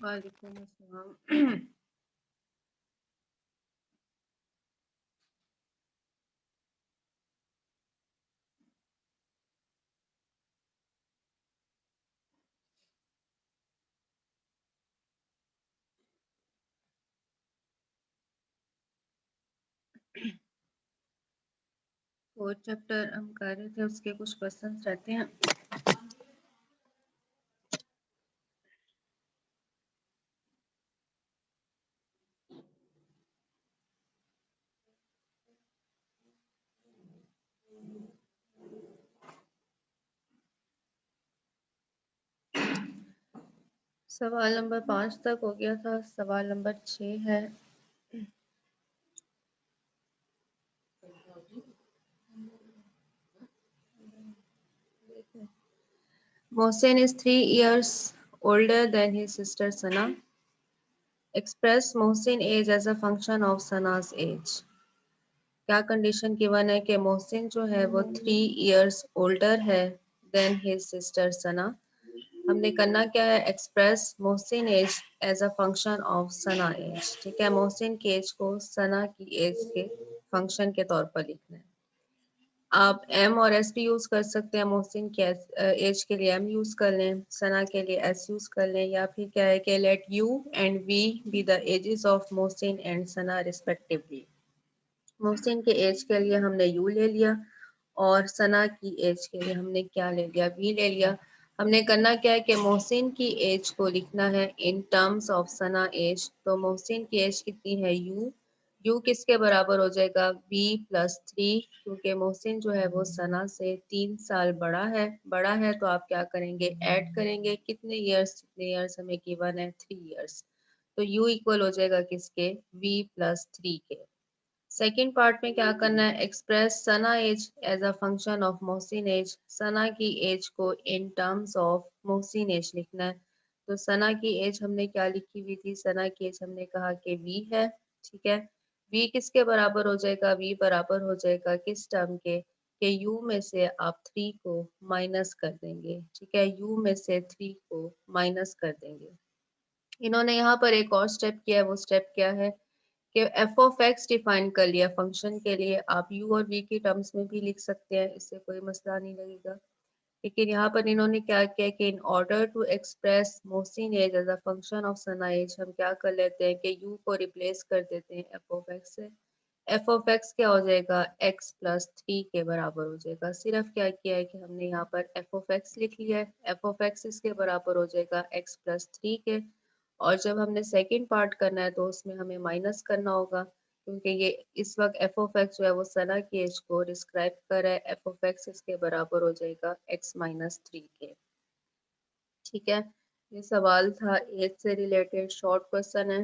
वालेकुम अस्सलाम। Fourth chapter हम कर रहे थे, उसके कुछ क्वेश्चंस रहते हैं। सवाल नंबर 5 तक हो गया था, सवाल नंबर 6 है। Mohsen is 3 years older than his sister Sana. Express Mohsen age as a function of Sana's age. क्या कंडीशन गिवन है कि मोहसिन जो है वो 3 years older है than his sister Sana. हमने करना क्या है, express Mohsin age as a function of Sana age. ठीक है, मोहसिन की एज को सना की एज के फंक्शन के तौर पर लिखना है। आप एम और एस भी यूज कर सकते हैं, मोहसिन के एज के लिए एम यूज कर लें, सना के लिए एस यूज कर लें, या फिर क्या है कि let u and v be the ages of Mohsin and Sana respectively. Mohsin के एज के लिए हमने यू ले लिया और सना की एज के लिए हमने क्या ले लिया, वी ले लिया। हमने करना क्या है कि मोहसिन की एज को लिखना है in terms of Sana age. तो मोहसिन की एज कितनी है, यू किसके बराबर हो जाएगा, वी प्लस 3, क्योंकि मोहसिन जो है वो सना से 3 साल बड़ा है तो आप क्या करेंगे, ऐड करेंगे। कितने ईयर्स हमें गिवन है, 3 ईयर्स। तो यू इक्वल हो जाएगा किसके, वी प्लस 3 के। सेकेंड पार्ट में क्या करना है, express Sana age as a function of Mohsin age. Sana की एज को in terms of Mohsin age लिखना है। तो सना की एज हमने क्या लिखी हुई थी, सना की एज हमने कहा कि वी है। ठीक है, वी किसके बराबर हो जाएगा, वी बराबर हो जाएगा किस टर्म के, यू में से आप 3 को माइनस कर देंगे। ठीक है, यू में से 3 को माइनस कर देंगे। इन्होंने यहाँ पर एक और स्टेप किया है, वो स्टेप क्या है कि एफ ऑफ एक्स डिफाइन कर लिया फंक्शन के लिए। आप यू और वी की टर्म्स में भी लिख सकते हैं, इससे कोई मसला नहीं लगेगा। लेकिन यहाँ पर इन्होंने क्या किया कि in order to express Mohsin age as a function of Sana age, हम क्या कर लेते हैं कि यू को रिप्लेस कर देते हैं एफ ऑफ एक्स से। एफ ऑफ एक्स क्या हो जाएगा, एक्स प्लस 3 के बराबर हो जाएगा। सिर्फ क्या किया है कि हमने यहाँ पर एफ ऑफ एक्स लिख लिया है, एफ ऑफ एक्स इसके बराबर हो जाएगा एक्स प्लस 3 के। और जब हमने सेकेंड पार्ट करना है तो उसमें हमें माइनस करना होगा। क्योंकि ये इस वक्त एफ ऑफ एक्स जो है वो सना की एज को डिस्क्राइब कर रहा है। एफ ऑफ एक्स इसके बराबर हो जाएगा एक्स माइनस थ्री के। ठीक है, ये सवाल था एज से रिलेटेड, शॉर्ट क्वेश्चन है।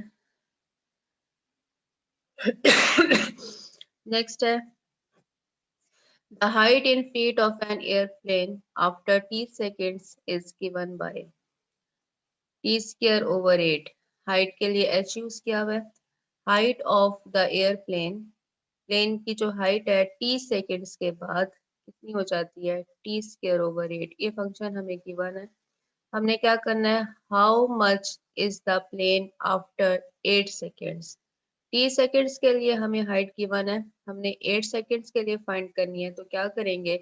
नेक्स्ट है, the height in feet of an airplane after t seconds is given by t square over 8। Height के लिए h यूज किया हुआ है। Height of the airplane, plane की जो हाइट है t सेकेंड्स के बाद कितनी हो जाती है, t स्क्वायर ओवर 8। ये फंक्शन हमें गिवन है। हमने क्या करना है, how much is the plane after 8 seconds. T seconds के लिए हमें हाइट गिवन है, हमने 8 सेकेंड्स के लिए फाइंड करनी है। तो क्या करेंगे,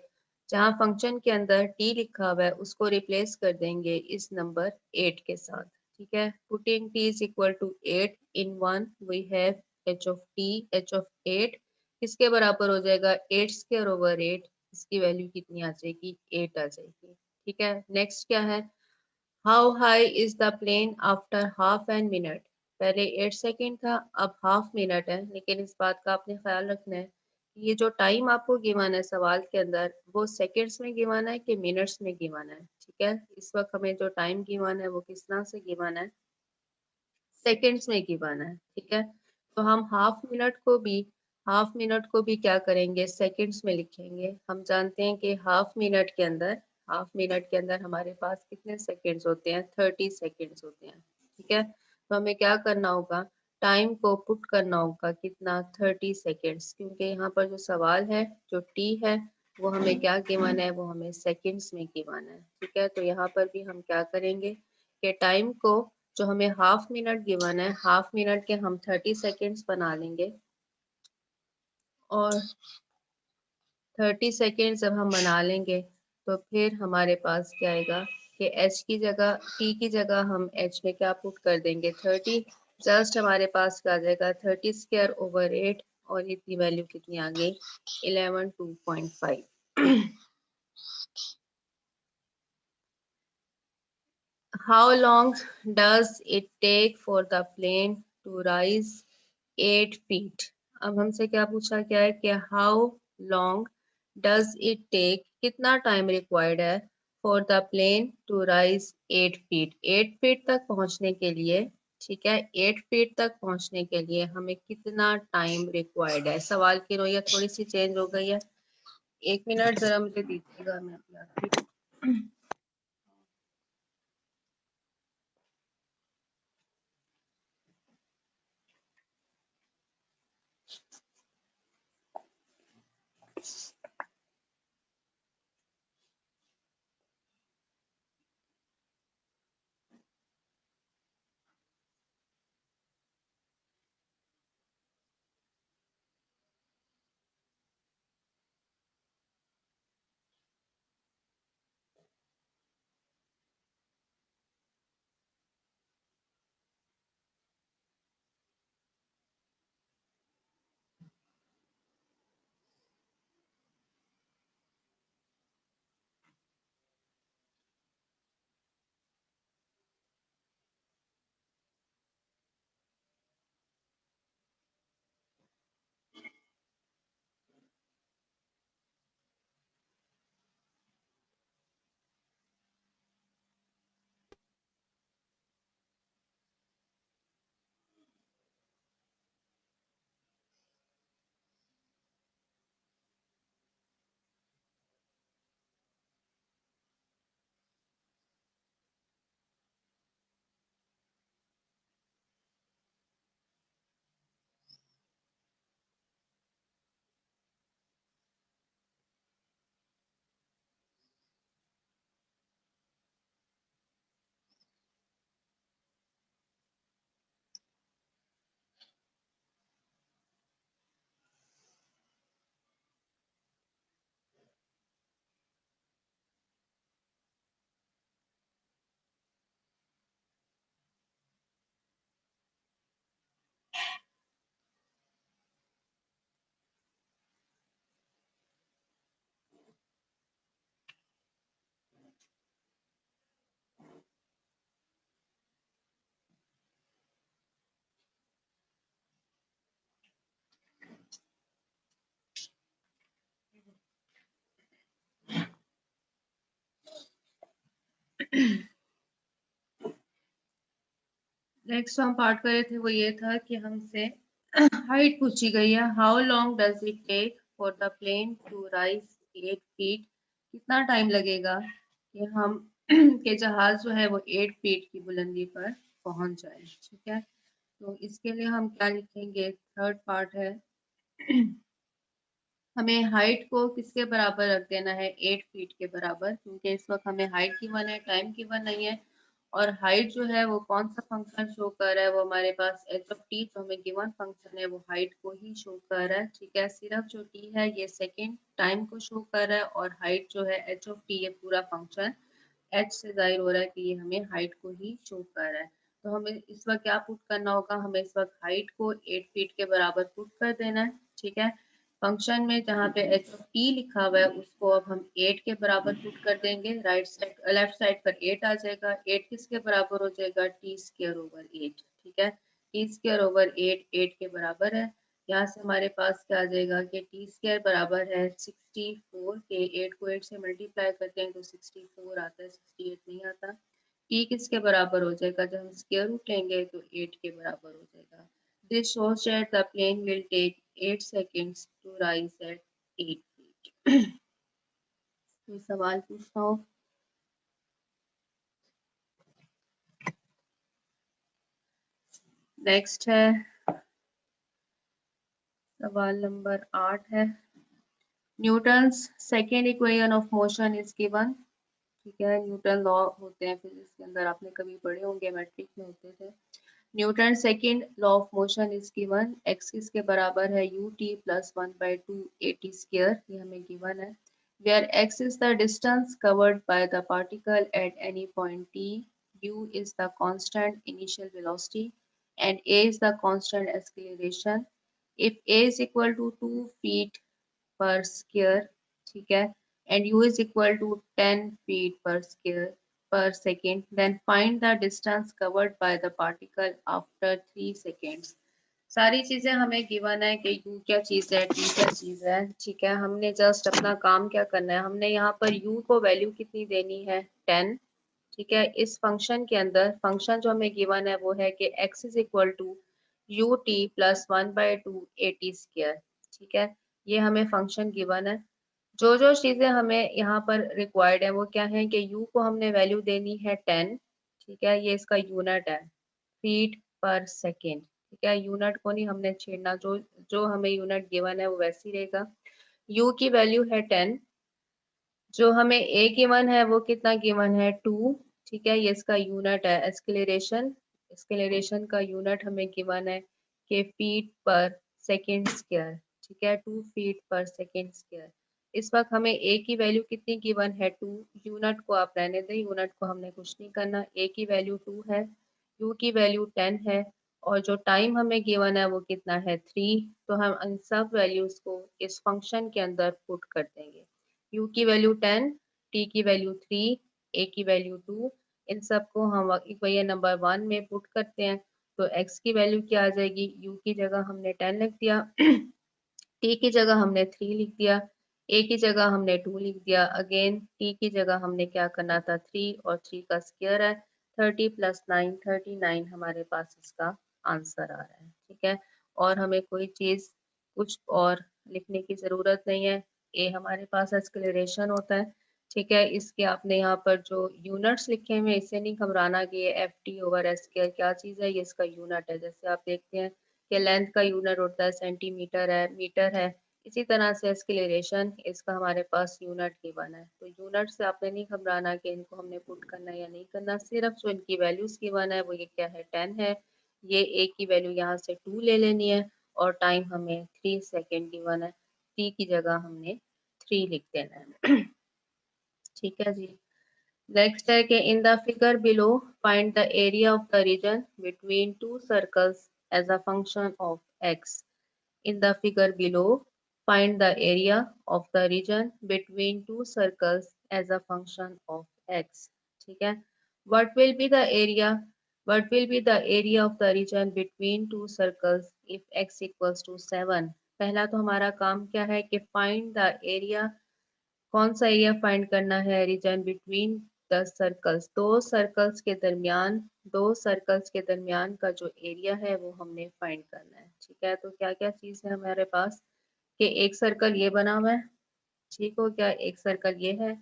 जहां फंक्शन के अंदर टी लिखा हुआ है उसको रिप्लेस कर देंगे इस नंबर 8 के साथ। ठीक है, putting t is equal to 8 in 1 we have h of t, h of 8 किसके बराबर हो जाएगा, 8 स्क्वायर ओवर 8। इसकी वैल्यू कितनी आ जाएगी, 8 आ जाएगी। ठीक है, नेक्स्ट क्या है, how high is the plane after half an minute. पहले 8 सेकेंड था, अब हाफ मिनट है, लेकिन इस बात का आपने ख्याल रखना है कि ये जो टाइम आपको गिवन है सवाल के अंदर वो सेकेंड्स में गिवन है कि मिनट्स में गिवन है। ठीक है, इस वक्त हमें जो टाइम गिवन है वो किस तरह से गिवन है, सेकेंड्स में गिवन है। ठीक है, तो हम हाफ मिनट को भी क्या करेंगे, सेकेंड्स में लिखेंगे। हम जानते हैं कि हाफ मिनट के अंदर हमारे पास कितने सेकेंड्स होते हैं, 30 सेकेंड्स होते हैं। ठीक है, तो हमें क्या करना होगा, टाइम को पुट करना होगा कितना, 30 सेकेंड्स, क्योंकि यहाँ पर जो सवाल है, जो टी है वो हमें क्या गिवन है, वो हमें सेकेंड्स में गिवन है। ठीक है, तो यहाँ पर भी हम क्या करेंगे कि टाइम को, जो हमें हाफ मिनट गिवन है, हाफ मिनट के हम 30 सेकेंड्स बना लेंगे। और 30 सेकेंड्स जब हम बना लेंगे तो फिर हमारे पास क्या आएगा कि h की जगह, t की जगह हम h में क्या पुट कर देंगे, 30। जस्ट हमारे पास क्या आ जाएगा, 30 स्क्वायर ओवर 8, और इतनी वैल्यू कितनी आ गई, 11 2.5। How long does it take for the plane to rise 8 feet? अब हमसे क्या पूछा गया है कि how long does it take, कितना टाइम रिक्वायर्ड है for the plane to rise 8 feet, 8 feet तक पहुंचने के लिए। ठीक है, 8 feet तक पहुंचने के लिए हमें कितना टाइम रिक्वायर्ड है। सवाल की नोयत थोड़ी सी चेंज हो गई है। 1 मिनट जरा मुझे दीजिएगा, मैं अभी आती हूँ। नेक्स्ट हम पार्ट कर रहे थे वो ये था कि हमसे हाइट पूछी गई है। How long does it take for the plane to rise 8 feet? कितना टाइम लगेगा कि हम के जहाज जो है वो 8 फीट की बुलंदी पर पहुंच जाए। ठीक है, तो इसके लिए हम क्या लिखेंगे? थर्ड पार्ट है हमें हाइट को किसके बराबर रख देना है? 8 फीट के बराबर, क्योंकि इस वक्त हमें हाइट गिवन है, टाइम गिवन नहीं है। और हाइट जो है वो कौन सा फंक्शन शो कर रहा है? वो हमारे पास एच ऑफ टी, जो हमें गिवन फंक्शन है वो हाइट को ही शो कर रहा है। ठीक है, सिर्फ जो टी है ये सेकेंड टाइम को शो कर रहा है, और हाइट जो है एच ऑफ टी, ये पूरा फंक्शन एच से जाहिर हो रहा है कि ये हमें हाइट को ही शो कर रहा है। तो हमें इस वक्त क्या पुट करना होगा? हमें इस वक्त हाइट को 8 फीट के बराबर पुट कर देना है। ठीक है, फंक्शन में जहाँ पे एच ऑफ टी लिखा हुआ है उसको अब हम 8 के बराबर पुट कर देंगे। राइट साइड लेफ्ट साइड पर 8 आ जाएगा। 8 किसके बराबर हो जाएगा? T square over 8। ठीक है, टी स्क्वायर ओवर 8 8 के बराबर है। यहाँ से हमारे पास क्या आ जाएगा कि टी स्क्वायर बराबर है 64 के। 8 को 8 से मल्टीप्लाई करते हैं तो 64 आता है, 68 नहीं आता। टी किसके बराबर हो जाएगा? जब हम स्क्वायर रूट लेंगे तो 8 के बराबर हो जाएगा। This shows that the plane will take 8 seconds to rise at 8 feet. कोई सवाल पूछना हो? नेक्स्ट है सवाल नंबर 8 है। Newton's second equation of motion is given. ठीक है, न्यूटन लॉ होते हैं फिजिक्स के अंदर, आपने कभी पढ़े होंगे, मैट्रिक में होते थे। Newton second law of motion is given. X किसके बराबर है? You t plus 1/2 AT square, ये हमें गिवन है। Where x is the distance covered by the particle at any point t, u is the constant initial velocity, and a is the constant acceleration. If a is equal to 2 feet per square, ठीक है, and u is equal to 10 feet per square per second, then find the distance covered by the particle after 3 seconds. सारी चीजें हमें given है कि u क्या चीज है, t क्या चीज है। ठीक है, हमने जस्ट अपना काम क्या करना है? हमने यहाँ पर u को वैल्यू कितनी देनी है? 10। ठीक है, इस फंक्शन के अंदर फंक्शन जो हमें गिवन है वो है कि x is equal to u t plus 1/2 AT square. ठीक है, ये हमें फंक्शन गिवन है। जो जो चीजें हमें यहाँ पर रिक्वायर्ड है वो क्या है कि u को हमने वैल्यू देनी है 10। ठीक है, ये इसका यूनिट है फीट पर सेकेंड। ठीक है, यूनिट को नहीं हमने छेड़ना, जो जो हमें यूनिट गिवन है वो वैसे ही रहेगा। u की वैल्यू है 10, जो हमें a गिवन है वो कितना गिवन है? 2। ठीक है, ये इसका यूनिट है। एक्सेलरेशन, एक्सेलरेशन का यूनिट हमें गिवन है कि फीट पर सेकेंड स्क्वायर। ठीक है, 2 फीट पर सेकेंड स्क्वायर। इस वक्त हमें a की वैल्यू कितनी गिवन है? 2। यूनिट को आप रहने दें, यूनिट को हमने कुछ नहीं करना। a की वैल्यू 2 है, u की वैल्यू 10 है, और जो टाइम हमें गिवन है वो कितना है? 3। तो हम इन सब वैल्यूज को इस फंक्शन के अंदर पुट कर देंगे। u की वैल्यू 10, t की वैल्यू 3, a की वैल्यू 2, इन सबको हम इक्वेशन नंबर 1 में पुट करते हैं। तो x की वैल्यू क्या आ जाएगी? u की जगह हमने 10 लिख दिया, t की जगह हमने 3 लिख दिया, a की जगह हमने 2 लिख दिया। अगेन t की जगह हमने क्या करना था? 3, और 3 का स्क्वायर है 30 प्लस 9, 39 हमारे पास इसका आंसर आ रहा है। ठीक है, और हमें कोई चीज कुछ और लिखने की जरूरत नहीं है। ए हमारे पास एक्सेलरेशन होता है। ठीक है, इसके आपने यहाँ पर जो यूनिट्स लिखे हुए इससे नहीं घबराना कि ये F T over S square क्या चीज़ है, ये इसका यूनिट है। जैसे आप देखते हैं कि लेंथ का यूनिट होता है सेंटीमीटर है, मीटर है, इसी तरह से एक्सेलरेशन इसका हमारे पास यूनिट गिवन है। तो यूनिट से आपने नहीं घबराना कि इनको हमने पुट करना है या नहीं करना, सिर्फ जो इनकी वैल्यूज गिवन है वो ये क्या है? 10 है। ये ए की वैल्यू यहाँ से 2 ले लेनी है, और टाइम हमें 3 सेकेंड गिवन है, टी की जगह हमने 3 लिख देना है। ठीक है जी, नेक्स्ट है कि in the figure below find the area of the region between two circles as a function of x. In the figure below, find the area of the region between two circles as a function of x. ठीक है, what will be the area? What will be the area of the region between two circles if x equals to 7? पहला तो हमारा काम क्या है कि find the area, कौन सा एरिया फाइंड करना है? रीजन बिटवीन द सर्कल्स, दो सर्कल्स के दरमियान का जो एरिया है वो हमने फाइंड करना है। ठीक है, तो क्या क्या चीज है हमारे पास कि एक सर्कल ये बना हुआ है, ठीक हो गया, एक सर्कल ये है,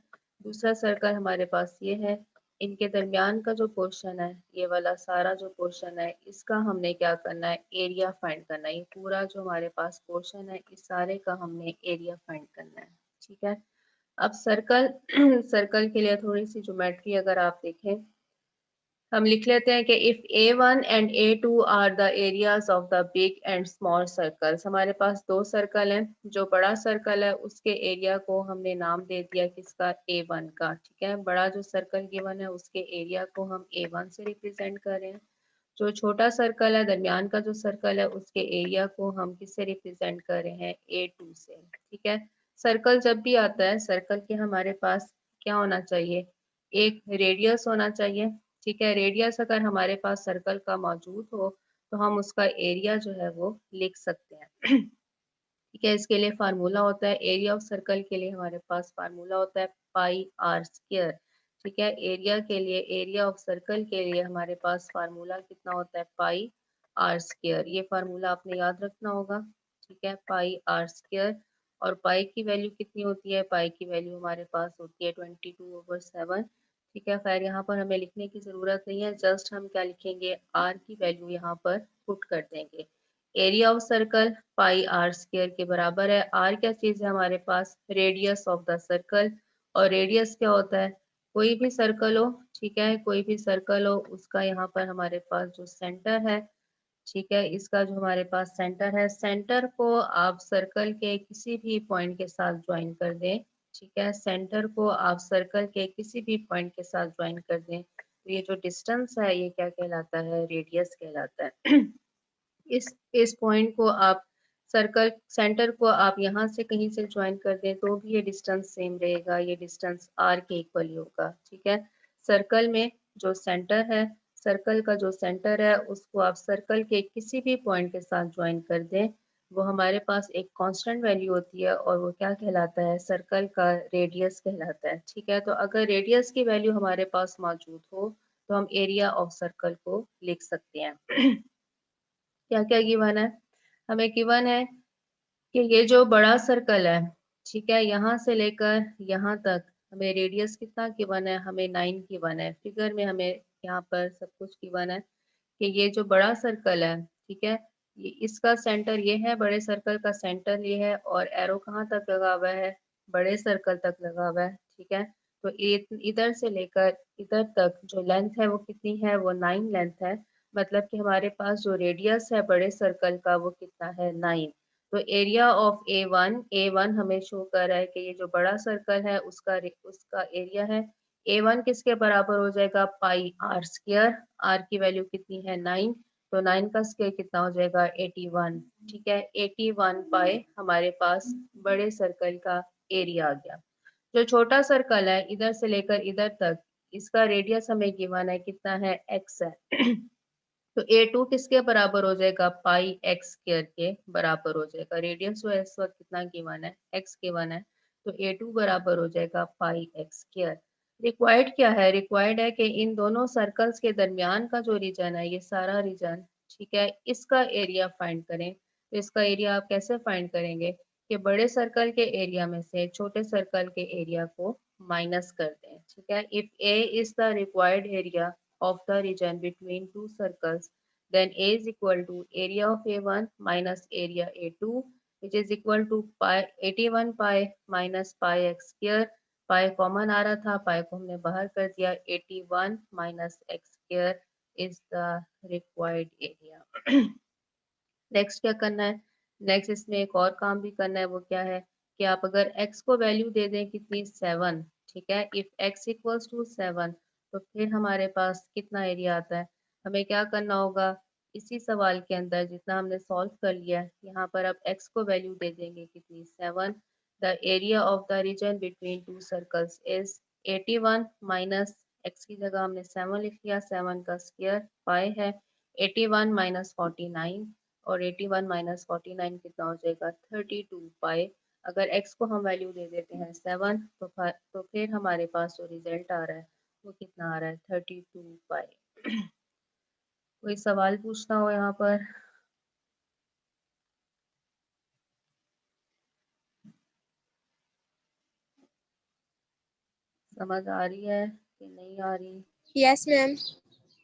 दूसरा सर्कल हमारे पास ये है, इनके दरमियान का जो पोर्शन है, ये वाला सारा जो पोर्शन है, इसका हमने क्या करना है, एरिया फाइंड करना है। ये पूरा जो हमारे पास पोर्शन है, इस सारे का हमने एरिया फाइंड करना है। ठीक है, अब सर्कल सर्कल के लिए थोड़ी सी ज्योमेट्री अगर आप देखें, हम लिख लेते हैं कि if A1 and A2 are the areas of the big and small circles. हमारे पास दो सर्कल हैं, जो बड़ा सर्कल है उसके एरिया को हमने नाम दे दिया किसका, A1 का। ठीक है, बड़ा जो सर्कल गिवन है उसके एरिया को हम A1 से रिप्रेजेंट कर रहे हैं। जो छोटा सर्कल है, दरमियान का जो सर्कल है, उसके एरिया को हम किससे रिप्रेजेंट कर रहे हैं, A2 से। ठीक है, सर्कल जब भी आता है, सर्कल के हमारे पास क्या होना चाहिए, एक रेडियस होना चाहिए। ठीक है, रेडियस अगर हमारे पास सर्कल का मौजूद हो तो हम उसका एरिया जो है वो लिख सकते हैं। ठीक है, इसके लिए फार्मूला होता है, एरिया ऑफ सर्कल के लिए हमारे पास फार्मूला होता है पाई आर स्क्वायर। ठीक है, एरिया के लिए, एरिया ऑफ सर्कल के लिए हमारे पास फार्मूला कितना होता है, पाई आर स्क्वायर। ये फार्मूला आपने याद रखना होगा। ठीक है, पाई आर स्क्वायर, और पाई की वैल्यू कितनी होती है, पाई की वैल्यू हमारे पास होती है 22/7। ठीक है, खैर यहाँ पर हमें लिखने की ज़रूरत नहीं है, जस्ट हम क्या लिखेंगे, आर की वैल्यू यहाँ पर पुट कर देंगे। Area of circle pi r square के बराबर है। आर क्या चीज है हमारे पास, रेडियस ऑफ द सर्कल, और रेडियस क्या होता है, कोई भी सर्कल हो, ठीक है, कोई भी सर्कल हो उसका यहाँ पर हमारे पास जो सेंटर है, ठीक है, इसका जो हमारे पास सेंटर है, सेंटर को आप सर्कल के किसी भी पॉइंट के साथ ज्वाइन कर दें। ठीक है, सेंटर को आप सर्कल के किसी भी पॉइंट के साथ ज्वाइन कर दें, तो ये जो डिस्टेंस है ये क्या कहलाता है, रेडियस कहलाता है। इस पॉइंट को आप सर्कल सेंटर को आप यहाँ से कहीं से ज्वाइन कर दें तो भी ये डिस्टेंस सेम रहेगा, ये डिस्टेंस आर के इक्वल होगा। ठीक है, सर्कल में जो सेंटर है, सर्कल का जो सेंटर है उसको आप सर्कल के किसी भी पॉइंट के साथ ज्वाइन कर दें, वो हमारे पास एक कांस्टेंट वैल्यू होती है और वो क्या कहलाता है, सर्कल का रेडियस कहलाता है। ठीक है, तो अगर रेडियस की वैल्यू हमारे पास मौजूद हो तो हम एरिया ऑफ सर्कल को लिख सकते हैं। क्या क्या गिवन है, हमें गिवन है कि ये जो बड़ा सर्कल है, ठीक है, यहाँ से लेकर यहाँ तक हमें रेडियस कितना गिवन है, हमें 9 गिवन है। फिगर में हमें यहाँ पर सब कुछ गिवन है कि ये जो बड़ा सर्कल है, ठीक है, ये इसका सेंटर ये है, बड़े सर्कल का सेंटर ये है, और एरो कहाँ तक लगा हुआ है, बड़े सर्कल तक लगा हुआ है। ठीक है, तो इधर से लेकर इधर तक जो लेंथ है वो कितनी है, वो 9 लेंथ है। मतलब कि हमारे पास जो रेडियस है बड़े सर्कल का वो कितना है, 9। तो एरिया ऑफ ए वन हमें शो कर रहा है कि ये जो बड़ा सर्कल है उसका एरिया है। A1 किसके बराबर हो जाएगा, पाई आर स्क्वायर, आर की वैल्यू कितनी है, 9, तो 9 का स्क्वायर कितना हो जाएगा, 81। ठीक है, 81 पाई हमारे पास बड़े सर्कल का एरिया आ गया। जो छोटा सर्कल है इधर से लेकर इधर तक, इसका रेडियस हमें गिवन है कितना है, x है। तो A2 किसके बराबर हो जाएगा, पाई एक्स स्क्वायर के बराबर हो जाएगा। रेडियस जो है इस वक्त कितना गिवन है, x गिवन है, तो A2 बराबर हो जाएगा पाई एक्स स्क्वायर। रिक्वायर्ड क्या है, रिक्वायर्ड है कि इन दोनों सर्कल्स के दरमियान का जो रीजन है, ये सारा रीजन, ठीक है, इसका एरिया फाइंड करें। तो इसका एरिया आप कैसे फाइंड करेंगे कि बड़े सर्कल के एरिया में से छोटे सर्कल के एरिया को माइनस कर दें। ठीक है, if A is the required area of the region between two circles, then A is equal to area of A1 minus area A2, which is equal to pi 81 pi minus pi x square। Pi common आ रहा था, पाई को हमने बाहर कर दिया, 81 minus x square is the required area। Next क्या करना है, नेक्स्ट इसमें एक और काम भी करना है, वो क्या है कि आप अगर x को वैल्यू दे दें कितनी, 7। ठीक है, इफ x इक्वल्स टू 7, तो फिर हमारे पास कितना एरिया आता है, हमें क्या करना होगा, इसी सवाल के अंदर जितना हमने सॉल्व कर लिया है, यहाँ पर अब x को वैल्यू दे देंगे कितनी, 7। The area of the region between two circles is 81 minus x की जगह हमने 7 लिख लिया, 7 का स्क्वायर पाई है, 81 माइनस 49, और 81 माइनस 49 कितना हो जाएगा, 32 पाई। अगर x को हम वैल्यू दे देते हैं 7, तो फिर हमारे पास जो रिजल्ट आ रहा है वो कितना आ रहा है 32 पाई। कोई सवाल पूछना हो यहाँ पर? समझ आ रही है कि नहीं आ रही? Yes ma'am.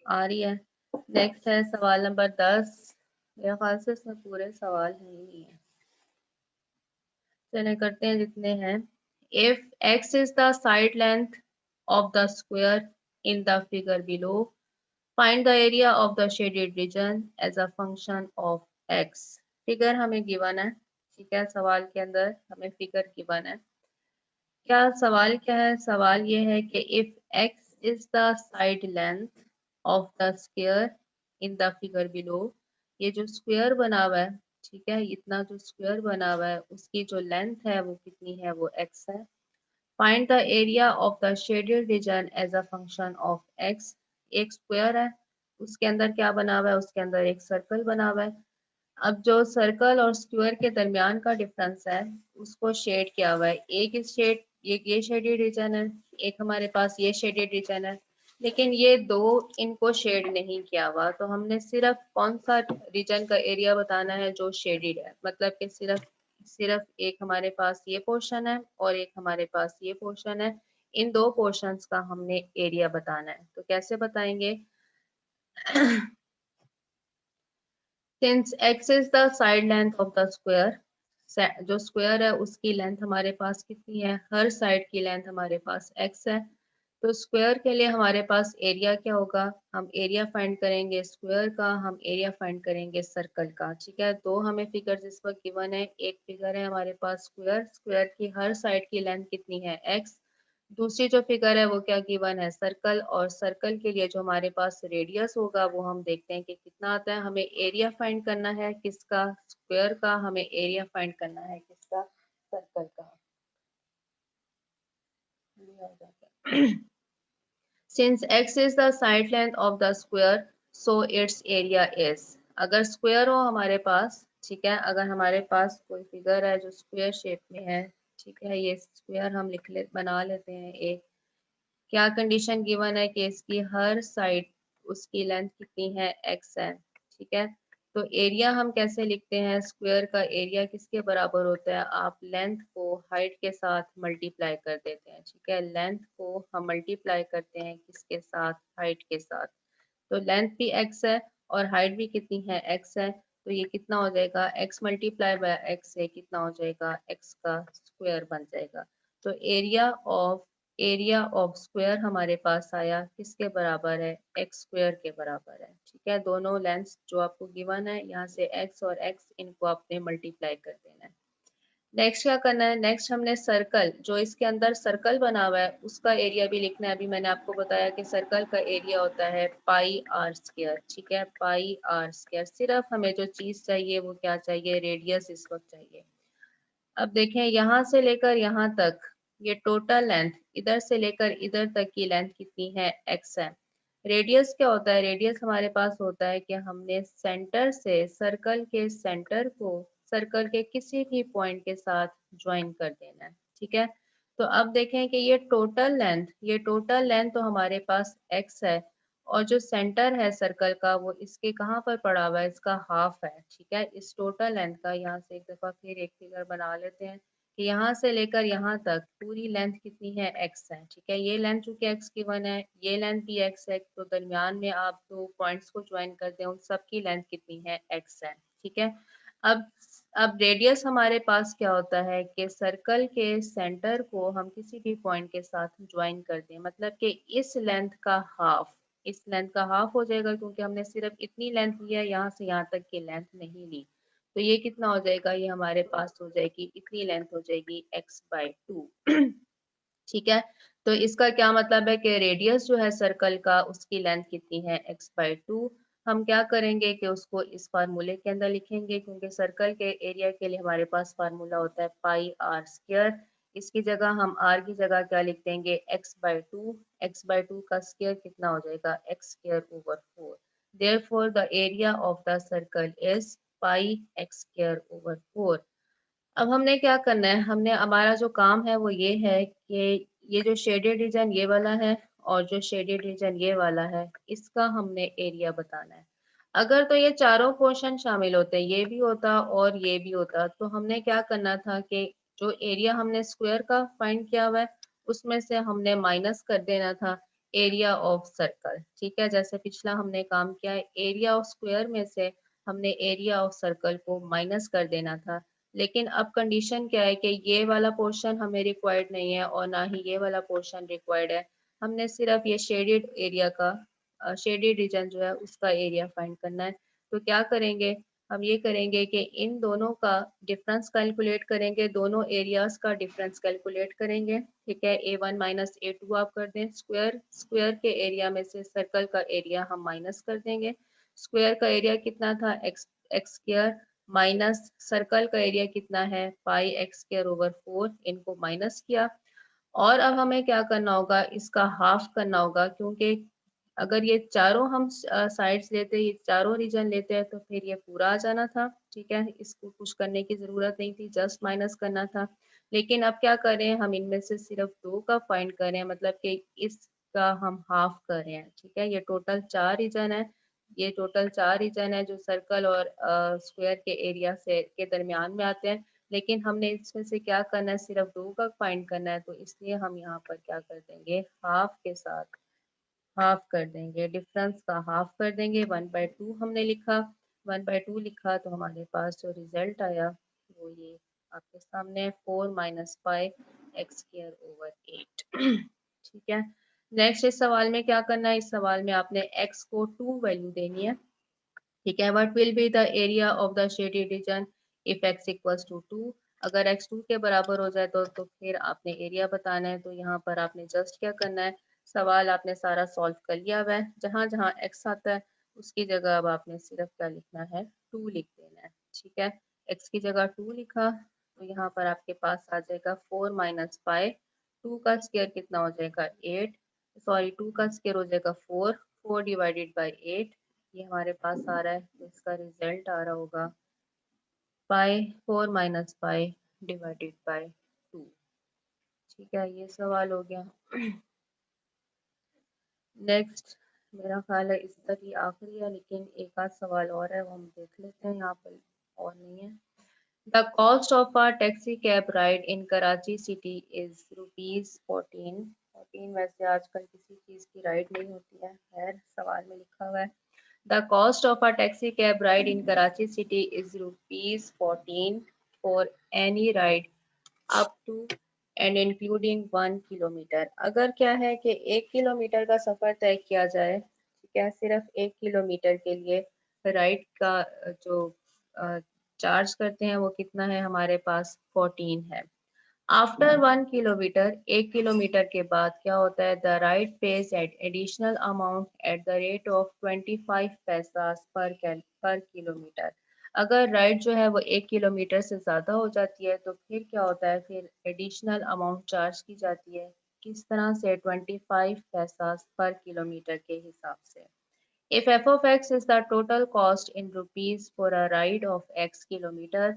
आ रही है। नेक्स्ट है सवाल नंबर 10। मेरे ख्याल से इसमें पूरे सवाल है ही नहीं है, चले करते हैं जितने हैं। If x is the side length of the square in the figure below, find the area of the shaded region as a function of x। Figure हमें गिवन है, ठीक है, सवाल के अंदर हमें फिगर गिवन है। क्या सवाल क्या है? सवाल ये है कि if x is the side length of the square in the figure below, ये जो स्क्वायर बना हुआ है, ठीक है, इतना जो स्क्वायर बना हुआ है उसकी जो लेंथ है वो कितनी है, वो x है। Find the area of the shaded region as a function of x। एक स्क्वायर है, उसके अंदर क्या बना हुआ है, उसके अंदर एक सर्कल बना हुआ है। अब जो सर्कल और स्क्वायर के दरमियान का डिफरेंस है उसको शेड किया हुआ है। एक इस शेड ये शेडेड रीजन है, एक हमारे पास ये शेडेड रीजन है, लेकिन ये दो इनको शेड नहीं किया हुआ। तो हमने सिर्फ कौन सा रीजन का एरिया बताना है जो शेडेड है, मतलब कि सिर्फ सिर्फ एक हमारे पास ये पोर्शन है और एक हमारे पास ये पोर्शन है। इन दो पोर्शंस का हमने एरिया बताना है। तो कैसे बताएंगे? Since x is the side length of the square, जो स्क्वायर है उसकी लेंथ हमारे पास कितनी है, हर साइड की लेंथ हमारे पास x है। तो स्क्वायर के लिए हमारे पास एरिया क्या होगा, हम एरिया फाइंड करेंगे स्क्वायर का, हम एरिया फाइंड करेंगे सर्कल का। ठीक है, दो हमें फिगर इस वक्त गिवन है। एक फिगर है हमारे पास स्क्वायर, स्क्वायर की हर साइड की लेंथ कितनी है x। दूसरी जो फिगर है वो क्या गिवन है, सर्कल, और सर्कल के लिए जो हमारे पास रेडियस होगा वो हम देखते हैं कि कितना आता है। हमें एरिया फाइंड करना है किसका, स्क्वायर का, हमें एरिया फाइंड करना है किसका, सर्कल का। Since x is the side length of the square, so its area is। अगर स्क्वायर हो हमारे पास, ठीक है, अगर हमारे पास कोई फिगर है जो स्क्वायर शेप में है, ठीक है, ये स्क्वायर हम बना लेते हैं एक। क्या कंडीशन गिवन है कि इसकी हर साइड उसकी लेंथ कितनी है, x है। ठीक है, तो एरिया हम कैसे लिखते हैं, स्क्वायर का एरिया किसके बराबर होता है, आप लेंथ को हाइट के साथ मल्टीप्लाई कर देते हैं। ठीक है, लेंथ को हम मल्टीप्लाई करते हैं किसके साथ, हाइट के साथ। तो लेंथ भी x है और हाइट भी कितनी है, x है। तो ये कितना हो जाएगा, x मल्टीप्लाई बाय x है, कितना हो जाएगा, x का स्क्वायर बन जाएगा। तो एरिया ऑफ स्क्वायर हमारे पास आया किसके बराबर है, x स्क्वायर के बराबर है। ठीक है, दोनों लेंथ जो आपको गिवन है यहाँ से x और x इनको आपने मल्टीप्लाई कर देना है। नेक्स्ट क्या करना है, नेक्स्ट हमने सर्कल, जो इसके अंदर सर्कल बना हुआ है उसका एरिया भी लिखना है। अभी मैंने आपको बताया कि सर्कल का एरिया होता है पाई आर स्क्वायर। ठीक है, पाई आर स्क्वायर। सिर्फ हमें जो चीज चाहिए वो क्या चाहिए, रेडियस इस वक्त चाहिए। अब देखें यहाँ से लेकर यहाँ तक ये टोटल लेंथ, इधर से लेकर इधर तक की लेंथ कितनी है, x है। रेडियस क्या होता है, रेडियस हमारे पास होता है कि हमने सेंटर से सर्कल के सेंटर को सर्कल के किसी भी पॉइंट के साथ ज्वाइन कर देना है। ठीक है, तो अब देखें कि ये टोटल लेंथ तो हमारे पास x है, और जो सेंटर है सर्कल का वो इसके कहाँ पर पड़ा हुआ है, इसका हाफ है। ठीक है, इस टोटल लेंथ का यहाँ से एक दफा फिर एक फिगर बना लेते हैं कि यहाँ से लेकर यहाँ तक पूरी लेंथ कितनी है, x है। ठीक है, ये लेंथ चूंकि x गिवन है, ये लेंथ भी x है, तो दरमियान में आप दो पॉइंट्स को ज्वाइन करते हैं, उन सब की लेंथ कितनी है, x है। ठीक है, अब अब रेडियस हमारे पास क्या होता है कि सर्कल के सेंटर को हम किसी भी पॉइंट के साथ ज्वाइन कर दें, मतलब कि इस लेंथ का हाफ, इस लेंथ का हाफ हो जाएगा, क्योंकि हमने सिर्फ इतनी लेंथ लिया, यहाँ से यहाँ तक की लेंथ नहीं ली। तो ये कितना हो जाएगा, ये हमारे पास हो जाएगी, इतनी लेंथ हो जाएगी x/2। ठीक है, तो इसका क्या मतलब है कि रेडियस जो है सर्कल का उसकी लेंथ कितनी है, x/2। हम क्या करेंगे कि उसको इस फार्मूले के अंदर लिखेंगे, क्योंकि सर्कल के एरिया के लिए हमारे पास फार्मूला होता है पाई आर स्क्वायर। इसकी जगह हम r की जगह क्या लिख देंगे, x/2। x/2 का स्क्वायर कितना हो जाएगा, x²/4। Therefore the area of the circle is pi x²/4। अब हमने क्या करना है, हमने हमारा जो काम है वो ये है कि ये जो शेडेड रीजन ये वाला है और जो शेडेड रीजन ये वाला है इसका हमने एरिया बताना है। अगर तो ये चारों पोर्शन शामिल होते, ये भी होता और ये भी होता, तो हमने क्या करना था कि जो एरिया हमने स्क्वायर का फाइंड किया हुआ है उसमें से हमने माइनस कर देना था एरिया ऑफ सर्कल। ठीक है, जैसे पिछला हमने काम किया है, एरिया ऑफ स्क्वायर में से हमने एरिया ऑफ सर्कल को माइनस कर देना था। लेकिन अब कंडीशन क्या है कि ये वाला पोर्शन हमें रिक्वायर्ड नहीं है और ना ही ये वाला पोर्शन रिक्वायर्ड है। हमने सिर्फ ये शेडेड एरिया का शेडेड रीजन जो है उसका एरिया फाइंड करना है। तो क्या करेंगे, हम ये करेंगे कि इन दोनों का डिफरेंस कैलकुलेट करेंगे, दोनों एरियाज का डिफरेंस कैलकुलेट करेंगे। ठीक है, A1 माइनस A2 आप कर दें, स्क्वायर स्क्वायर के एरिया में से सर्कल का एरिया हम माइनस कर देंगे। स्क्वायर का एरिया कितना था, x x square minus circle का एरिया कितना है, पाई एक्स स्क्वायर ओवर 4, इनको माइनस किया। और अब हमें क्या करना होगा, इसका हाफ करना होगा, क्योंकि अगर ये चारों हम साइड्स लेते, ये चारों रीजन लेते हैं तो फिर ये पूरा आ जाना था। ठीक है, इसको कुछ करने की जरूरत नहीं थी, जस्ट माइनस करना था। लेकिन अब क्या कर रहे हैं, हम इनमें से सिर्फ दो का फाइंड कर रहे हैं, मतलब कि इसका हम हाफ कर रहे हैं। ठीक है, ये टोटल चार रीजन है, ये टोटल चार रीजन है जो सर्कल और स्क्वायर के एरिया से के दरमियान में आते हैं। लेकिन हमने इसमें से क्या करना है, सिर्फ दो का फाइंड करना है, तो इसलिए हम यहाँ पर क्या कर देंगे, हाफ के साथ हाफ कर देंगे, डिफरेंस का हाफ कर देंगे। 1/2 हमने लिखा, 1/2 लिखा तो हमारे पास जो रिजल्ट आया वो ये आपके सामने 4 minus five x square over 8। ठीक है, नेक्स्ट इस सवाल में क्या करना है, इस सवाल में आपने x को 2 वैल्यू देनी है। ठीक है, what will be the area of the shaded region if x equals to 2। अगर x 2 के बराबर हो जाए तो फिर आपने एरिया बताना है। तो यहाँ पर आपने जस्ट क्या करना है, सवाल आपने सारा सॉल्व कर लिया हुआ है, जहाँ जहाँ x आता है उसकी जगह अब आपने सिर्फ क्या लिखना है, 2 लिख देना है। ठीक है, x की जगह 2 लिखा तो यहाँ पर आपके पास आ जाएगा 4 माइनस फाइव, 2 का स्क्वायर कितना हो जाएगा 8, सॉरी 2 का स्क्वायर हो जाएगा 4, 4 डिवाइडेड बाई 8, ये हमारे पास आ रहा है। तो इसका रिजल्ट आ रहा होगा पाई 4 माइनस पाई डिवाइडेड बाई 2। ठीक है, ये सवाल हो गया। नेक्स्ट मेरा ख्याल है इस तक ही आखिरी है, लेकिन एक आध सवाल और है वो हम देख लेते हैं, यहाँ पर और नहीं है। The cost of a taxi cab ride in Karachi city is ₹14। 14 वैसे आजकल किसी चीज़ की राइड नहीं होती है, खैर सवाल में लिखा हुआ है। The cost of a taxi cab ride in Karachi city is ₹14 for any ride up to and including 1 kilometre. अगर क्या है कि 1 किलोमीटर का सफर तय किया जाए, ठीक है, सिर्फ 1 किलोमीटर के लिए राइड का जो चार्ज करते हैं वो कितना है, हमारे पास 14 है। आफ्टर 1 किलोमीटर, 1 किलोमीटर के बाद क्या होता है, the ride page eight additional amount at the rate of 25 पैसा पर किलोमीटर। अगर राइड जो है वो 1 किलोमीटर से ज़्यादा हो जाती है तो फिर क्या होता है, फिर एडिशनल अमाउंट चार्ज की जाती है। किस तरह से, 25 पैसा पर किलोमीटर के हिसाब से। If f of x is the total cost in rupees for a ride of x kilometer,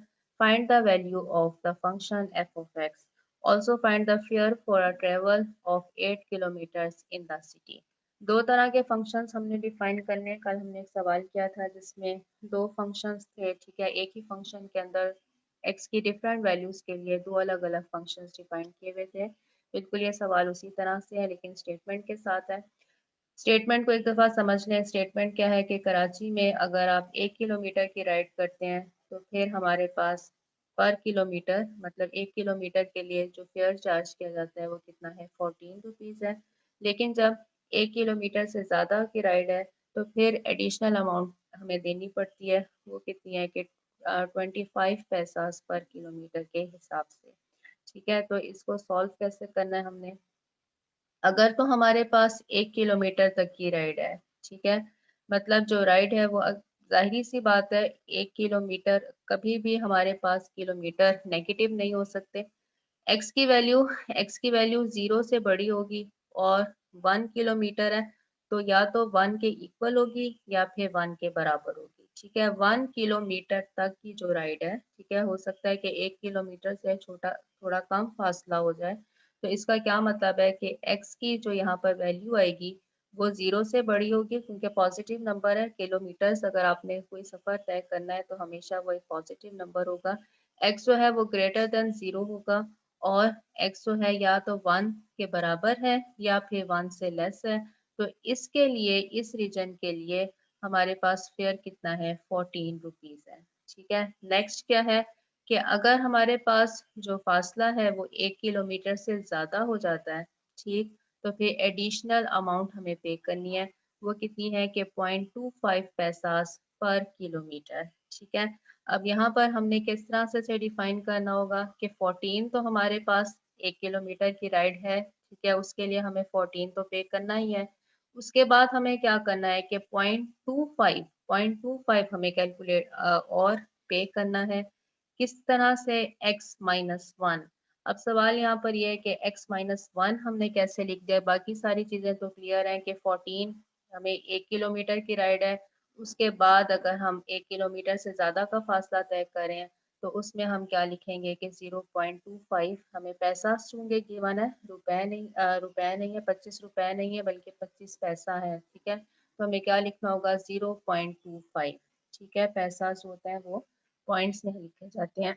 find the value of the function f of x. Also find the fare for a travel of 8 kilometers in the city. दो तरह के functions हमने define करने, कल हमने एक सवाल किया था जिसमें दो फंक्शंस थे। ठीक है, एक ही फंक्शन के अंदर x की डिफरेंट वैल्यूज के लिए दो अलग अलग फंक्शंस डिफाइन किए हुए थे। बिल्कुल ये सवाल उसी तरह से है लेकिन स्टेटमेंट के साथ है। स्टेटमेंट को एक दफ़ा समझ लें। स्टेटमेंट क्या है कि कराची में अगर आप 1 किलोमीटर की राइड करते हैं तो फिर हमारे पास पर किलोमीटर, मतलब 1 किलोमीटर के लिए जो फेयर चार्ज किया जाता है वो कितना है, ₹14 है। लेकिन जब 1 किलोमीटर से ज़्यादा की राइड है तो फिर एडिशनल अमाउंट हमें देनी पड़ती है, वो कितनी है कि 25 पैसा पर किलोमीटर के हिसाब से। ठीक है, तो इसको सॉल्व कैसे करना है हमने, अगर तो हमारे पास 1 किलोमीटर तक की राइड है, ठीक है, मतलब जो राइड है वो जाहिर सी बात है 1 किलोमीटर, कभी भी हमारे पास किलोमीटर नेगेटिव नहीं हो सकते। एक्स की वैल्यू एक्स की वैल्यू 0 से बड़ी होगी और 1 किलोमीटर है तो या तो 1 के इक्वल होगी या फिर 1 के बराबर होगी। ठीक है, 1 किलोमीटर तक की जो राइड है, ठीक है, हो सकता है कि 1 किलोमीटर से छोटा थोड़ा कम फासला हो जाए, तो इसका क्या मतलब है कि x की जो यहाँ पर वैल्यू आएगी वो 0 से बड़ी होगी, क्योंकि पॉजिटिव नंबर है। किलोमीटर्स अगर आपने कोई सफ़र तय करना है तो हमेशा वो एक पॉजिटिव नंबर होगा। x जो है वो ग्रेटर देन 0 होगा, और x जो है या तो 1 के बराबर है या फिर 1 से लेस है। तो इसके लिए, इस रीजन के लिए हमारे पास फेयर कितना है, 14 रुपीज़ है। ठीक है, नेक्स्ट क्या है कि अगर हमारे पास जो फासला है वो 1 किलोमीटर से ज़्यादा हो जाता है, ठीक, तो फिर एडिशनल अमाउंट हमें पे करनी है। वो कितनी है कि 0.25 पैसास पर किलोमीटर। ठीक है, अब यहाँ पर हमने किस तरह से डिफाइन करना होगा कि 14 तो हमारे पास 1 किलोमीटर की राइड है, ठीक है, उसके लिए हमें 14 तो पे करना ही है। उसके बाद हमें क्या करना है कि 0.25 हमें कैलकुलेट और पे करना है। किस तरह से, x-1। अब सवाल यहाँ पर यह है कि x-1 हमने कैसे लिख दिया। बाकी सारी चीज़ें तो क्लियर हैं कि 14 हमें 1 किलोमीटर की राइड है। उसके बाद अगर हम 1 किलोमीटर से ज़्यादा का फासला तय करें तो उसमें हम क्या लिखेंगे कि 0.25 हमें पैसा चूंगे गिवन है, रुपए नहीं है, 25 रुपए नहीं है बल्कि 25 पैसा है। ठीक है, तो हमें क्या लिखना होगा, 0.25। ठीक है, पैसा जो होता है वो पॉइंट्स में लिखे जाते हैं।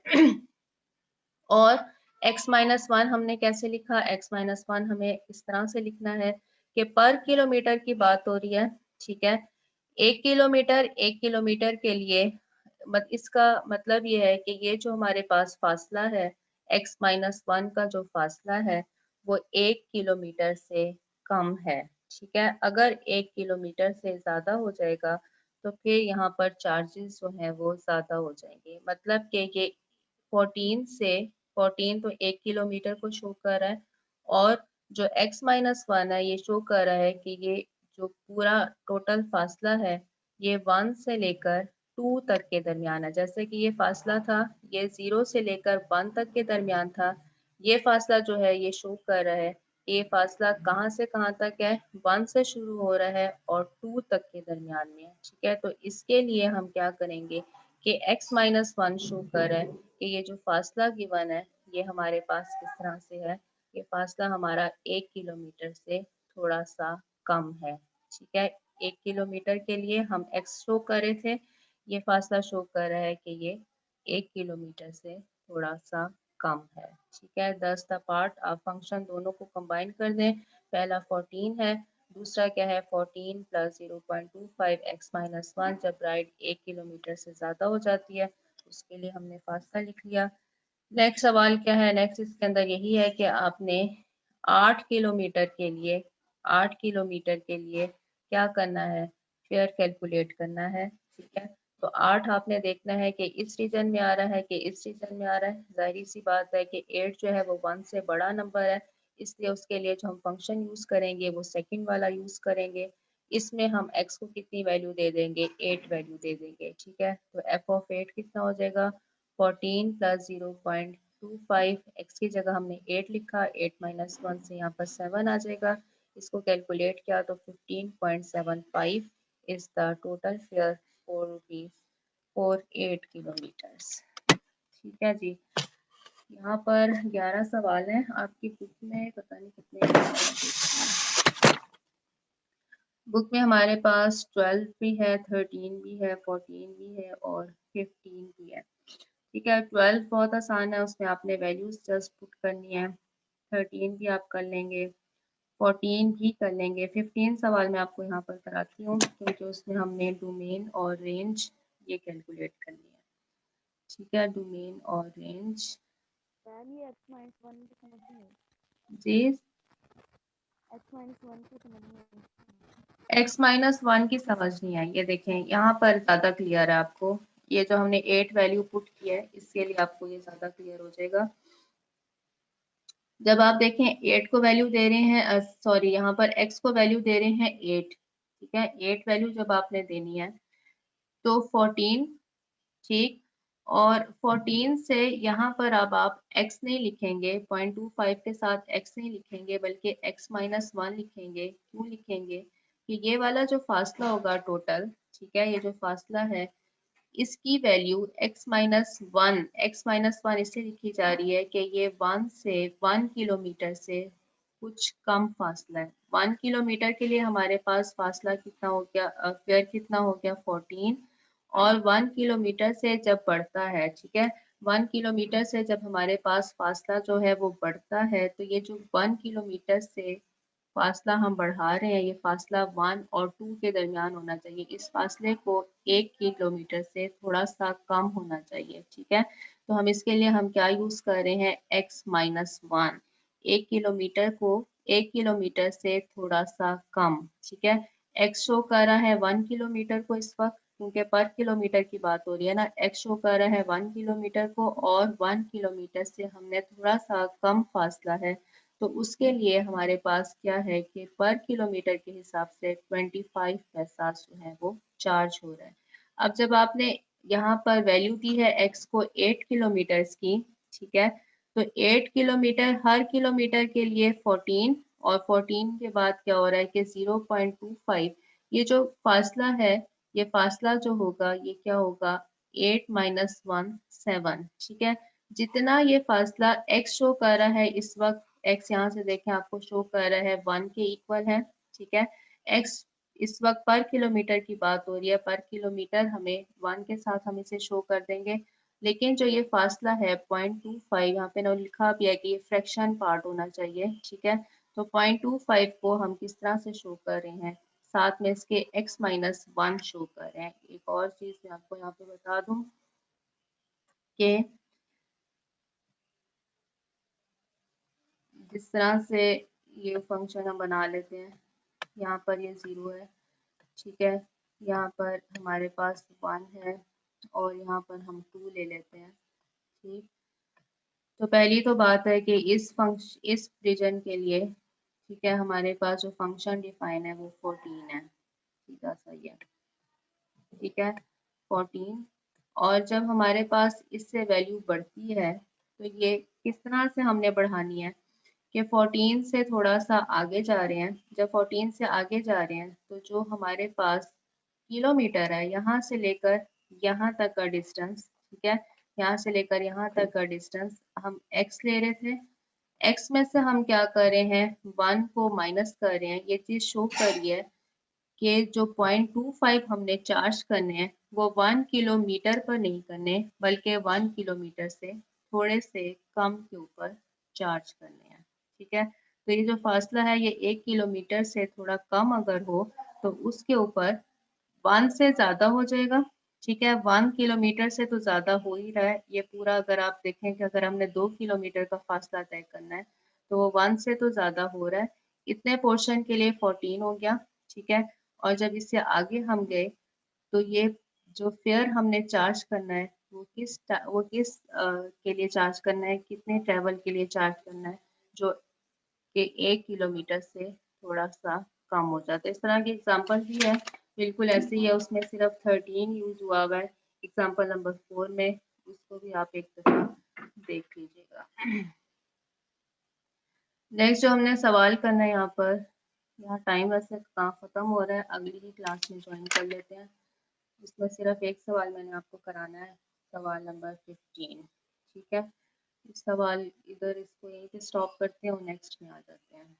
और x-1 हमने कैसे लिखा, x-1 हमें इस तरह से लिखना है कि पर किलोमीटर की बात हो रही है। ठीक है, 1 किलोमीटर के लिए इसका मतलब ये है कि ये जो हमारे पास फासला है, x-1 का जो फासला है वो 1 किलोमीटर से कम है। ठीक है, अगर 1 किलोमीटर से ज़्यादा हो जाएगा तो फिर यहाँ पर चार्जेस जो हैं वो ज़्यादा हो जाएंगे। मतलब कि ये 14 से 14 तो 1 किलोमीटर को शो कर रहा है, और जो x-1 है ये शो कर रहा है कि ये जो पूरा टोटल फासला है ये 1 से लेकर 2 तक के दरमियान है। जैसे कि ये फासला था, ये 0 से लेकर 1 तक के दरमियान था। ये फासला जो है ये शो कर रहा है, ये फासला कहाँ से कहाँ तक है, 1 से शुरू हो रहा है और 2 तक के दरमियान में है। ठीक है, तो इसके लिए हम क्या करेंगे कि x-1 शो कर रहा है कि ये जो फासला गिवन है ये हमारे पास किस तरह से है, ये फासला हमारा 1 किलोमीटर से थोड़ा सा कम है। ठीक है, 1 किलोमीटर के लिए हम x शो कर रहे थे, ये फासला शो कर रहा है कि ये 1 किलोमीटर से थोड़ा सा कम है। ठीक है, 10 द पार्ट, आप फंक्शन दोनों को कंबाइन कर दें। पहला 14 है, दूसरा क्या है, 14 प्लस 0.25 x-1। जब राइड 1 किलोमीटर से ज़्यादा हो जाती है उसके लिए हमने फासला लिख लिया। नेक्स्ट सवाल क्या है, नेक्स्ट इसके अंदर यही है कि आपने 8 किलोमीटर के लिए 8 किलोमीटर के लिए क्या करना है, फेयर कैलकुलेट करना है। ठीक है, तो 8 आपने देखना है कि इस रीजन में आ रहा है कि इस रीजन में आ रहा है। जाहिर सी बात है कि 8 जो है वो 1 से बड़ा नंबर है, इसलिए उसके लिए जो हम फंक्शन यूज़ करेंगे वो सेकंड वाला यूज़ करेंगे। इसमें हम x को कितनी वैल्यू दे देंगे, 8 वैल्यू दे देंगे। ठीक है, तो f ऑफ 8 कितना हो जाएगा, 14 प्लस 0.25, x की जगह हमने 8 लिखा, 8-1 से यहाँ पर 7 आ जाएगा। इसको कैलकुलेट किया तो 15.75 is the total fair for rupees for 8 kilometres. ठीक है जी, यहाँ पर 11 सवाल हैं आपकी बुक में, पता नहीं कितने। बुक में हमारे पास 12 भी है, 13 भी है, 14 भी है और 15 भी है। ठीक है, 12 बहुत आसान है, उसमें आपने वैल्यूज जस्ट पुट करनी है। 13 भी आप कर लेंगे, 14 भी कर लेंगे। 15 सवाल मैं आपको यहाँ पर कराती हूँ क्योंकि उसमें हमने डोमेन और रेंज ये कैलकुलेट करनी है। ठीक है, डोमेन और रेंज ये x-1 की समझ नहीं आई। जी, x-1 की समझ नहीं आई। x-1 की समझ नहीं आई। ये देखें यहाँ पर ज़्यादा क्लियर है आपको, ये जो हमने 8 वैल्यू पुट किया है इसके लिए आपको ये ज़्यादा क्लियर हो जाएगा। जब आप देखें 8 को वैल्यू दे रहे हैं, सॉरी यहाँ पर x को वैल्यू दे रहे हैं 8। ठीक है, 8 वैल्यू जब आपने देनी है तो 14, ठीक, और 14 से यहाँ पर अब आप x नहीं लिखेंगे, 0.25 के साथ x नहीं लिखेंगे बल्कि x-1 लिखेंगे। क्यों लिखेंगे कि ये वाला जो फासला होगा टोटल, ठीक है, ये जो फासला है इसकी वैल्यू x-1 इसलिए लिखी जा रही है कि ये 1 किलोमीटर से कुछ कम फासला है। 1 किलोमीटर के लिए हमारे पास फासला कितना हो गया, फेयर कितना हो गया 14, और 1 किलोमीटर से जब बढ़ता है, ठीक है, 1 किलोमीटर से जब हमारे पास फासला जो है वो बढ़ता है, तो ये जो 1 किलोमीटर से फासला हम बढ़ा रहे हैं, ये फासला 1 और 2 के दरमियान होना चाहिए। इस फासले को 1 किलोमीटर से थोड़ा सा कम होना चाहिए, ठीक है। तो हम इसके लिए हम क्या यूज़ कर रहे हैं, x-1, 1 किलोमीटर को 1 किलोमीटर से थोड़ा सा कम, ठीक है। x शो कर रहा है 1 किलोमीटर को इस वक्त, क्योंकि पर किलोमीटर की बात हो रही है ना। x शो कर रहा है 1 किलोमीटर को, और 1 किलोमीटर से हमने थोड़ा सा कम फासला है, तो उसके लिए हमारे पास क्या है कि पर किलोमीटर के हिसाब से 25 पैसा जो है वो चार्ज हो रहा है। अब जब आपने यहाँ पर वैल्यू दी है x को 8 किलोमीटर की, ठीक है, तो 8 किलोमीटर, हर किलोमीटर के लिए 14, और 14 के बाद क्या हो रहा है कि 0.25, ये जो फासला है, ये फासला जो होगा ये क्या होगा, 8 माइनस 1 7, ठीक है। जितना ये फासला x शो कर रहा है इस वक्त, x यहाँ से देखें आपको शो कर रहा है 1 के इक्वल है, ठीक है। x इस वक्त पर किलोमीटर की बात हो रही है, पर किलोमीटर हमें 1 के साथ हम इसे शो कर देंगे, लेकिन जो ये फासला है 0.25, यहाँ पे ना लिखा भी है कि ये फ्रैक्शन पार्ट होना चाहिए, ठीक है। तो 0.25 को हम किस तरह से शो कर रहे हैं, साथ में इसके x-1 शो कर रहे हैं। एक और चीज़ मैं आपको यहाँ पे बता दूं कि जिस तरह से ये फंक्शन हम बना लेते हैं, यहाँ पर ये 0 है, ठीक है, यहाँ पर हमारे पास 1 है, और यहाँ पर हम 2 ले लेते हैं, ठीक। तो पहली तो बात है कि इस रीजन के लिए, ठीक है, हमारे पास जो फंक्शन डिफाइन है वो 14 है, सीधा सही है, ठीक है, 14। और जब हमारे पास इससे वैल्यू बढ़ती है, तो ये किस तरह से हमने बढ़ानी है कि 14 से थोड़ा सा आगे जा रहे हैं। जब 14 से आगे जा रहे हैं, तो जो हमारे पास किलोमीटर है, यहाँ से लेकर यहाँ तक का डिस्टेंस, ठीक है, यहाँ से लेकर यहाँ तक का डिस्टेंस हम x ले रहे थे। x में से हम क्या कर रहे हैं, 1 को माइनस कर रहे हैं। ये चीज़ शो कर रही है कि जो 0.25 हमने चार्ज करने हैं वो 1 किलोमीटर पर नहीं करने, बल्कि 1 किलोमीटर से थोड़े से कम के ऊपर चार्ज करने हैं, ठीक है। तो ये जो फासला है ये 1 किलोमीटर से थोड़ा कम अगर हो, तो उसके ऊपर 1 से ज़्यादा हो जाएगा, ठीक है। 1 किलोमीटर से तो ज़्यादा हो ही रहा है ये पूरा। अगर आप देखें कि अगर हमने 2 किलोमीटर का फासला तय करना है, तो वो 1 से तो ज़्यादा हो रहा है। इतने पोर्शन के लिए 14 हो गया, ठीक है। और जब इससे आगे हम गए, तो ये जो फेयर हमने चार्ज करना है वो किस के लिए चार्ज करना है, कितने ट्रेवल के लिए चार्ज करना है, जो कि 1 किलोमीटर से थोड़ा सा कम हो जाता है। इस तरह की एग्जांपल भी है, बिल्कुल ऐसे ही है, उसमें सिर्फ 13 यूज हुआ हुआ है एग्जांपल नंबर 4 में, उसको भी आप एक दफा देख लीजिएगा। नेक्स्ट जो हमने सवाल करना है यहाँ पर, यहाँ टाइम वैसे कहाँ ख़त्म हो रहा है, अगली ही क्लास में ज्वाइन कर लेते हैं। इसमें सिर्फ एक सवाल मैंने आपको कराना है, सवाल नंबर 15, ठीक है। इस सवाल इधर इसको यहीं पे स्टॉप करते हैं और नेक्स्ट में आ जाते हैं।